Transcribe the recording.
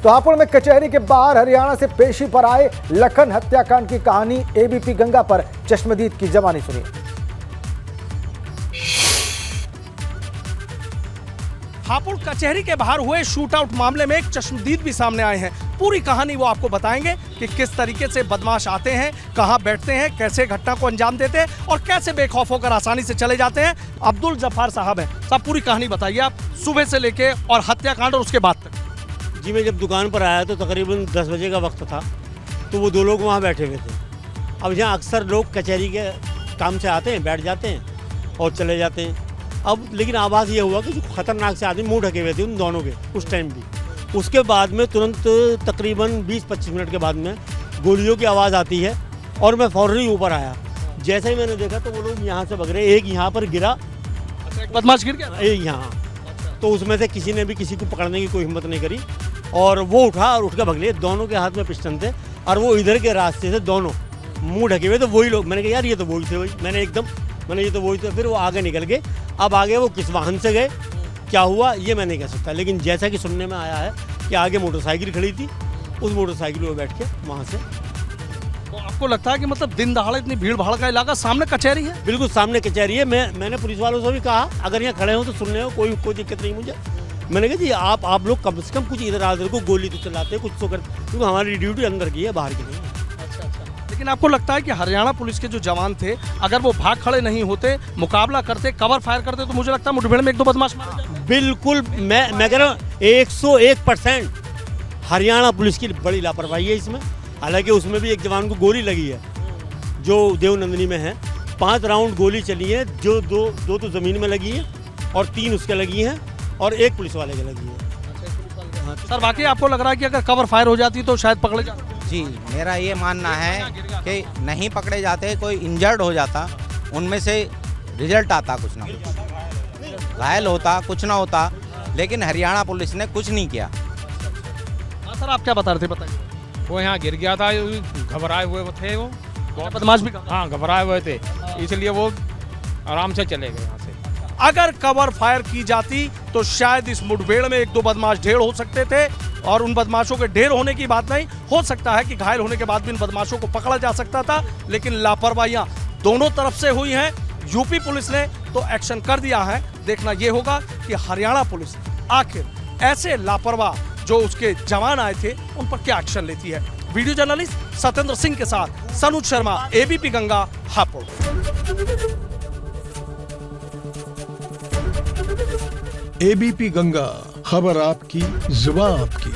तो हापुड़ में कचहरी के बाहर हरियाणा से पेशी पर आए लखन हत्याकांड की कहानी एबीपी गंगा पर चश्मदीद की जबानी सुनिए। हापुड़ कचहरी के बाहर हुए शूटआउट मामले में एक चश्मदीद भी सामने आए हैं। पूरी कहानी वो आपको बताएंगे कि किस तरीके से बदमाश आते हैं, कहां बैठते हैं, कैसे घटना को अंजाम देते हैं और कैसे बेखौफ होकर आसानी से चले जाते हैं। अब्दुल जब्बार साहब हैं। साहब पूरी कहानी बताइए आप, सुबह से लेके और हत्याकांड और उसके बाद तक। जी मैं जब दुकान पर आया तो तकरीबन 10 बजे का वक्त था, तो वो 2 लोग वहाँ बैठे हुए थे। अब यहाँ अक्सर लोग कचहरी के काम से आते हैं, बैठ जाते हैं और चले जाते हैं। अब लेकिन आवाज़ ये हुआ कि जो खतरनाक से आदमी मुंह ढके हुए थे उन दोनों के उस टाइम भी। उसके बाद में तुरंत तकरीबन 20-25 मिनट के बाद में गोलियों की आवाज़ आती है और मैं फौरन ही ऊपर आया। जैसे ही मैंने देखा तो वो लोग यहाँ से भग रहे, एक यहाँ पर गिरा, एक बदमाश गिर गया, एक यहाँ। तो उसमें से किसी ने भी किसी को पकड़ने की कोई हिम्मत नहीं करी और वो उठा और उठ के भग लिए। दोनों के हाथ में पिस्टन थे और वो इधर के रास्ते से दोनों मुँह ढके हुए। तो वही लोग, मैंने कहा यार ये तो वही थे, मैंने ये तो वही थे। फिर वो आगे निकल गए। अब आगे वो किस वाहन से गए, क्या हुआ ये मैं नहीं कह सकता, लेकिन जैसा कि सुनने में आया है कि आगे मोटरसाइकिल खड़ी थी, उस मोटरसाइकिल में बैठ के वहाँ से। तो आपको लगता है कि मतलब दिन दहाड़े इतनी भीड़ भाड़ का इलाका, सामने कचहरी है? बिल्कुल सामने कचहरी है। मैंने पुलिस वालों से भी कहा अगर यहाँ खड़े हो तो सुनने हो, कोई दिक्कत नहीं मुझे। मैंने कहा जी आप लोग कम से कम कुछ इधर आधर को गोली तो चलाते कुछ तो करते, क्योंकि हमारी ड्यूटी अंदर की है, बाहर की नहीं है। लेकिन आपको लगता है कि हरियाणा पुलिस के जो जवान थे, अगर वो भाग खड़े नहीं होते, मुकाबला करते, कवर फायर करते, तो मुझे लगता है मुठभेड़ में 1-2 बदमाश मारे जाते? बिल्कुल, मैं कह रहा हूँ 101% हरियाणा पुलिस की बड़ी लापरवाही है इसमें। हालांकि उसमें भी एक जवान को गोली लगी है जो देवनंदनी में है। 5 राउंड गोली चली है, जो दो तो ज़मीन में लगी है और 3 उसके लगी हैं और 1 पुलिस वाले के लगी है। सर वाकई आपको लग रहा है कि अगर कवर फायर हो जाती तो शायद पकड़े जाते? जी मेरा ये मानना है कि नहीं पकड़े जाते, कोई इंजर्ड हो जाता, उनमें से रिजल्ट आता कुछ ना कुछ, घायल होता कुछ ना होता, लेकिन हरियाणा पुलिस ने कुछ नहीं किया। हाँ सर, आप क्या बता रहे थे, बताइए। वो यहाँ गिर गया था, घबराए हुए थे वो, बदमाश भी हाँ घबराए हुए थे, इसलिए वो आराम से चले गए यहाँ से। अगर कवर फायर की जाती तो शायद इस मुठभेड़ में 1-2 बदमाश ढेर हो सकते थे और उन बदमाशों के ढेर होने की बात नहीं, हो सकता है कि घायल होने के बाद भी इन बदमाशों को पकड़ा जा सकता था। लेकिन लापरवाहियां दोनों तरफ से हुई हैं। यूपी पुलिस ने तो एक्शन कर दिया है, देखना यह होगा कि हरियाणा पुलिस आखिर ऐसे लापरवाह जो उसके जवान आए थे उन पर क्या एक्शन लेती है। वीडियो जर्नलिस्ट सत्येंद्र सिंह के साथ सनुज शर्मा, एबीपी गंगा, हापुड़। एबीपी गंगा, खबर आपकी, जुबान आपकी।